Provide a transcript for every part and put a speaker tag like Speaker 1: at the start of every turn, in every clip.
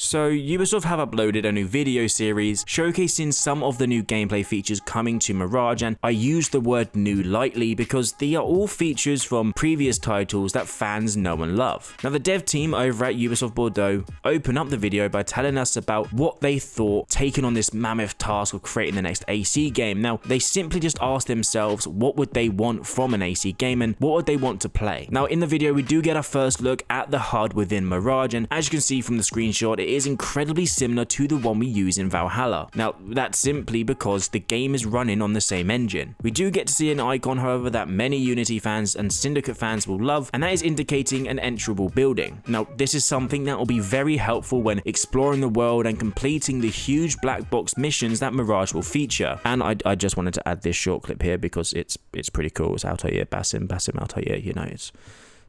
Speaker 1: So Ubisoft have uploaded a new video series showcasing some of the new gameplay features coming to Mirage, and I use the word new lightly because they are all features from previous titles that fans know and love. Now the dev team over at Ubisoft Bordeaux open up the video by telling us about what they thought taking on this mammoth task of creating the next AC game. Now they simply just asked themselves what would they want from an AC game and what would they want to play. Now in the video we do get our first look at the HUD within Mirage, and as you can see from the screenshot, it is incredibly similar to the one we use in Valhalla. Now that's simply because the game is running on the same engine. We do get to see an icon, however, that many Unity fans and Syndicate fans will love, and that is indicating an enterable building. Now this is something that will be very helpful when exploring the world and completing the huge black box missions that Mirage will feature. And I just wanted to add this short clip here because it's pretty cool. It's Altair, Basim Altair, you know, it's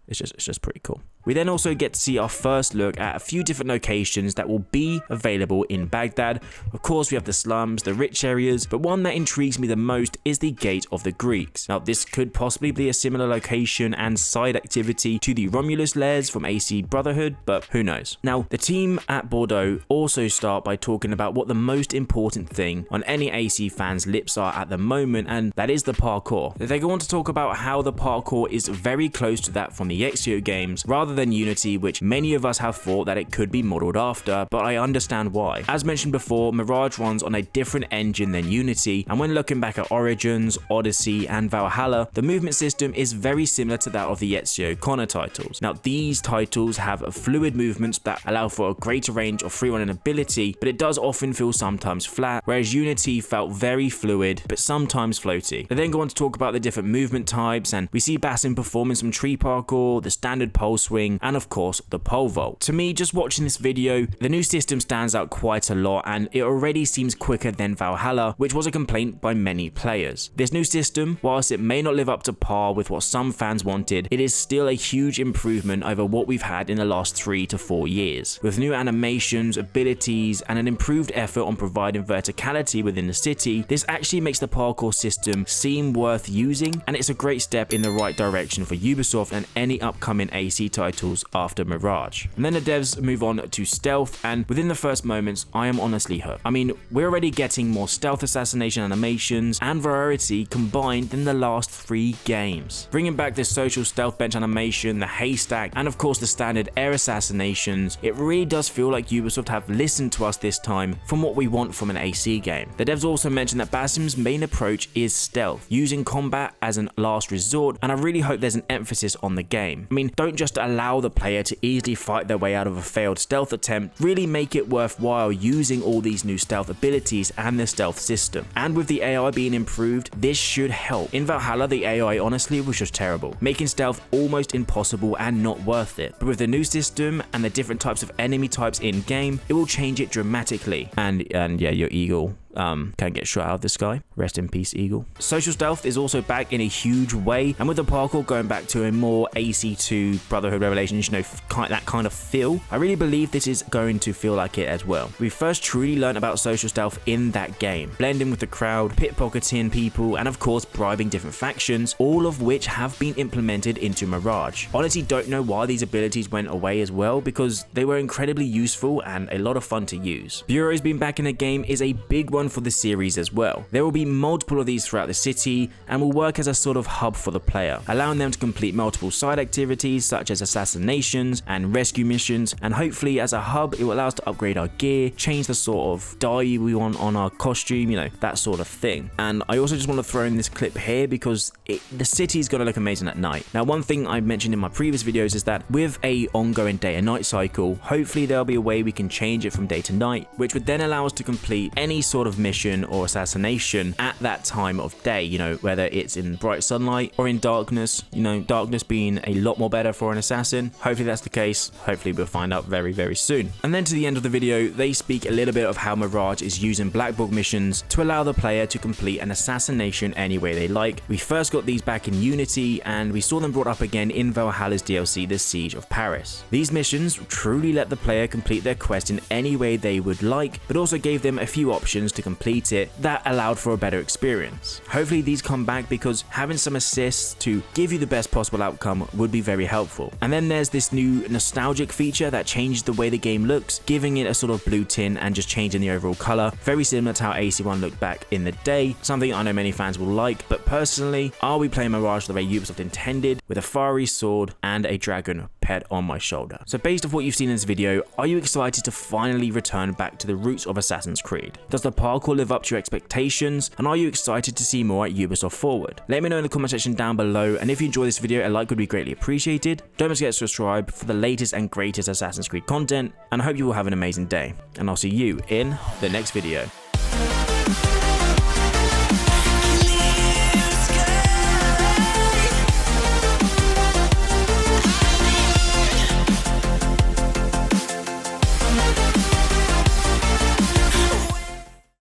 Speaker 1: just pretty cool. We then also get to see our first look at a few different locations that will be available in Baghdad. Of course, we have the slums, the rich areas, but one that intrigues me the most is the Gate of the Greeks. Now, this could possibly be a similar location and side activity to the Romulus lairs from AC Brotherhood, but who knows. Now, the team at Bordeaux also start by talking about what the most important thing on any AC fans' lips are at the moment, and that is the parkour. They go on to talk about how the parkour is very close to that from the Ezio games, rather than Unity, which many of us have thought that it could be modeled after, but I understand why. As mentioned before, Mirage runs on a different engine than Unity, and when looking back at Origins, Odyssey, and Valhalla, the movement system is very similar to that of the Ezio Connor titles. Now, these titles have fluid movements that allow for a greater range of free running ability, but it does often feel sometimes flat, whereas Unity felt very fluid, but sometimes floaty. They then go on to talk about the different movement types, and we see Basim performing some tree parkour, the standard pole swing, and of course the pole vault. To me, just watching this video, the new system stands out quite a lot, and it already seems quicker than Valhalla, which was a complaint by many players. This new system, whilst it may not live up to par with what some fans wanted, it is still a huge improvement over what we've had in the last 3 to 4 years. With new animations, abilities, and an improved effort on providing verticality within the city, this actually makes the parkour system seem worth using, and it's a great step in the right direction for Ubisoft and any upcoming AC titles after Mirage. And then the devs move on to stealth, and within the first moments, I am honestly hooked. I mean, we're already getting more stealth assassination animations and variety combined than the last 3 games. Bringing back this social stealth bench animation, the haystack, and of course the standard air assassinations, it really does feel like Ubisoft have listened to us this time from what we want from an AC game. The devs also mentioned that Basim's main approach is stealth, using combat as an last resort, and I really hope there's an emphasis on the game. I mean, don't just allow the player to easily fight their way out of a failed stealth attempt, really make it worthwhile using all these new stealth abilities and the stealth system. And with the AI being improved, this should help. In Valhalla, the AI honestly was just terrible, making stealth almost impossible and not worth it. But with the new system and the different types of enemy types in game, it will change it dramatically. And yeah, your eagle can get shot out of the sky. Rest in peace, Eagle. Social stealth is also back in a huge way, and with the parkour going back to a more AC2 Brotherhood Revelations, you know, that kind of feel, I really believe this is going to feel like it as well. We first truly learned about social stealth in that game, blending with the crowd, pickpocketing people, and of course bribing different factions, all of which have been implemented into Mirage. Honestly, don't know why these abilities went away as well, because they were incredibly useful and a lot of fun to use. Bureaus being back in the game is a big one for the series as well. There will be multiple of these throughout the city and will work as a sort of hub for the player, allowing them to complete multiple side activities such as assassinations and rescue missions, and hopefully as a hub it will allow us to upgrade our gear, change the sort of dye we want on our costume, you know, that sort of thing. And I also just want to throw in this clip here because the city is going to look amazing at night. Now, one thing I mentioned in my previous videos is that with a ongoing day and night cycle, hopefully there'll be a way we can change it from day to night, which would then allow us to complete any sort of mission or assassination at that time of day, you know, whether it's in bright sunlight or in darkness, you know, darkness being a lot more better for an assassin. Hopefully that's the case. Hopefully we'll find out very, very soon. And then to the end of the video, they speak a little bit of how Mirage is using black book missions to allow the player to complete an assassination any way they like. We first got these back in Unity, and we saw them brought up again in Valhalla's DLC, The Siege of Paris. These missions truly let the player complete their quest in any way they would like, but also gave them a few options to complete it that allowed for a better experience. Hopefully these come back, because having some assists to give you the best possible outcome would be very helpful. And then there's this new nostalgic feature that changed the way the game looks, giving it a sort of blue tint and just changing the overall color, very similar to how AC1 looked back in the day, something I know many fans will like. But personally, I'll be playing Mirage the way Ubisoft intended, with a fiery sword and a dragon pet on my shoulder. So based off what you've seen in this video, are you excited to finally return back to the roots of Assassin's Creed? Does the parkour live up to your expectations, and are you excited to see more at Ubisoft Forward? Let me know in the comment section down below, and if you enjoyed this video, a like would be greatly appreciated. Don't forget to subscribe for the latest and greatest Assassin's Creed content, and I hope you will have an amazing day, and I'll see you in the next video.